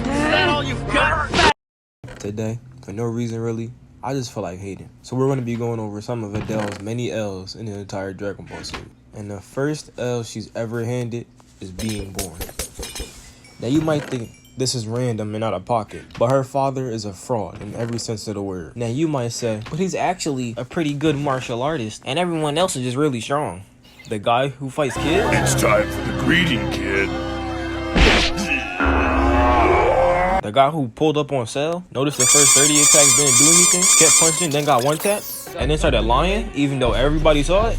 that all you've got? Today, for no reason really, I just feel like hating. So we're going to be going over some of Videl's many L's in the entire Dragon Ball series. And the first L she's ever handed is being born. Now you might think this is random and out of pocket, but her father is a fraud in every sense of the word. Now you might say, but he's actually a pretty good martial artist and everyone else is just really strong. The guy who fights kids? It's time for the greeting, kid. The guy who pulled up on Cell, noticed the first 30 attacks didn't do anything, kept punching, then got one tap, and then started lying even though everybody saw it?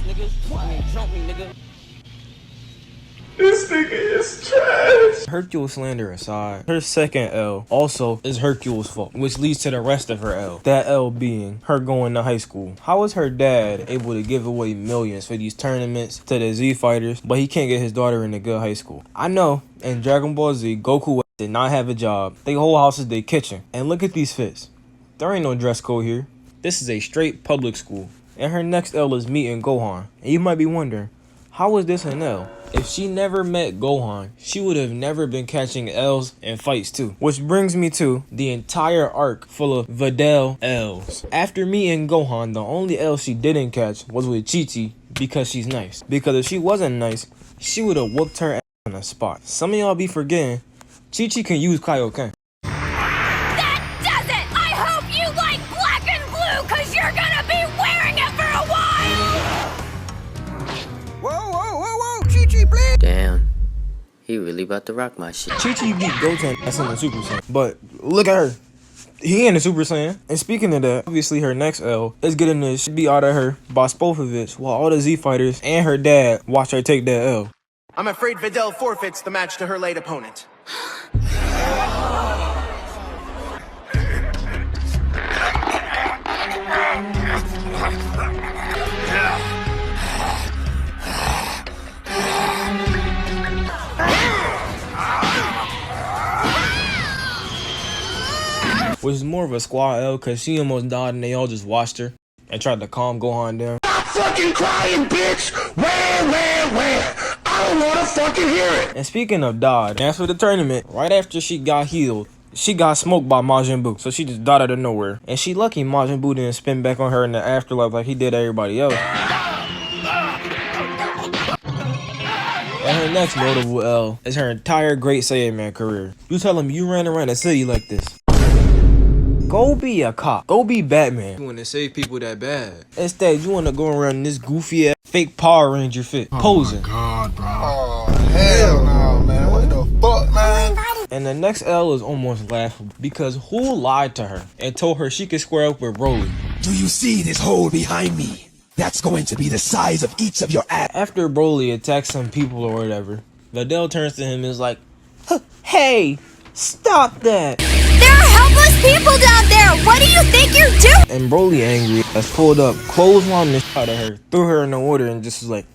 This nigga is trash. Hercule slander aside, her second L also is Hercule's fault, which leads to the rest of her L. That L being her going to high school. How is her dad able to give away millions for these tournaments to the Z fighters, but he can't get his daughter in a good high school? I know, in Dragon Ball Z, Goku did not have a job. They whole house is their kitchen. And look at these fits. There ain't no dress code here. This is a straight public school. And her next L is meeting Gohan. And you might be wondering, how is this an L? If she never met Gohan, she would have never been catching L's in fights too. Which brings me to the entire arc full of Videl L's. After meeting Gohan, the only L she didn't catch was with Chi-Chi because she's nice. Because if she wasn't nice, she would have whooped her ass on the spot. Some of y'all be forgetting, Chi-Chi can use Kaioken. That does it! I hope you like black and blue, cause you're gonna be wearing it for a while! Whoa, Chi-Chi, please! Damn, he really about to rock my shit. Chi-Chi beat Goten that's in the Super Saiyan. But look at her. He ain't a Super Saiyan. And speaking of that, obviously her next L is getting the shit beat out of her by Spopovich while all the Z fighters and her dad watch her take that L. I'm afraid Videl forfeits the match to her late opponent. Which is more of a squad L because she almost died and they all just watched her and tried to calm Gohan down. Stop fucking crying, bitch! Where? I don't wanna fucking hear it! And speaking of died, as for the tournament, right after she got healed, she got smoked by Majin Buu. So she just died out of nowhere. And she lucky Majin Buu didn't spin back on her in the afterlife like he did everybody else. And her next notable L is her entire Great Saiyaman career. You tell him you ran around the city like this. Go be a cop. Go be Batman. You want to save people that bad. Instead, you want to go around in this goofy ass fake Power Ranger fit, posing. Oh my God, bro. Oh, hell no, man. What the fuck, man? And the next L is almost laughable because who lied to her and told her she could square up with Broly? Do you see this hole behind me? That's going to be the size of each of your ass. After Broly attacks some people or whatever, Videl turns to him and is like, hey, stop that. There are helpless people down there! What do you think you're doing? And Broly, angry, has pulled up, clotheslined the shit out of her, threw her in the water, and just was like,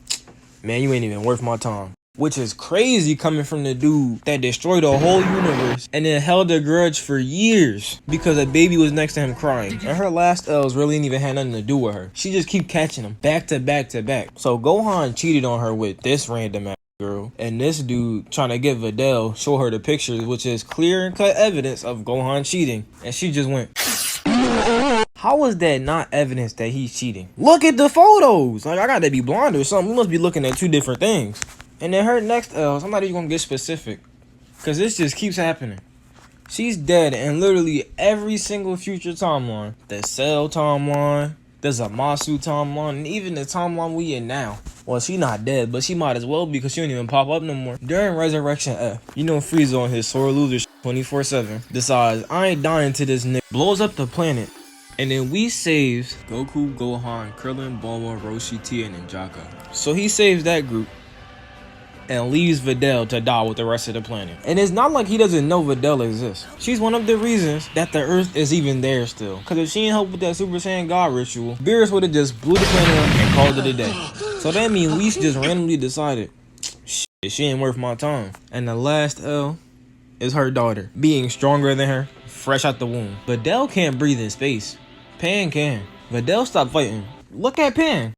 man, you ain't even worth my time. Which is crazy coming from the dude that destroyed the whole universe and then held a grudge for years because a baby was next to him crying. And her last L's really didn't even have nothing to do with her. She just keep catching them back to back to back. So Gohan cheated on her with this random ass girl. And this dude trying to get Videl show her the pictures, which is clear and cut evidence of Gohan cheating. And she just went, how is that not evidence that he's cheating? Look at the photos. Like, I gotta be blind or something. We must be looking at two different things. And then her next L's, I'm not even gonna get specific, because this just keeps happening. She's dead in literally every single future timeline. The Cell timeline, the Zamasu timeline, and even the timeline we in now. Well, she not dead, but she might as well be because she don't even pop up no more. During Resurrection F, you know Frieza on his sore loser 24/7 decides, I ain't dying to this nigga, blows up the planet. And then we saves Goku, Gohan, Krillin, Bulma, Roshi, Tia, and Ninjaka. So he saves that group and leaves Videl to die with the rest of the planet. And it's not like he doesn't know Videl exists. She's one of the reasons that the Earth is even there still. Because if she didn't help with that Super Saiyan God ritual, Beerus would have just blew the planet up and called it a day. So that means Whis just randomly decided, shit, she ain't worth my time. And the last L is her daughter, being stronger than her, fresh out the womb. Videl can't breathe in space. Pan can. Videl stopped fighting. Look at Pan.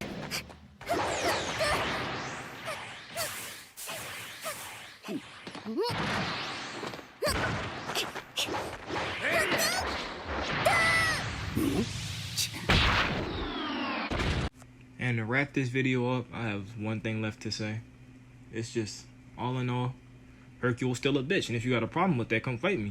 And to wrap this video up, I have one thing left to say. It's just, all in all, Hercule's still a bitch, and if you got a problem with that, come fight me.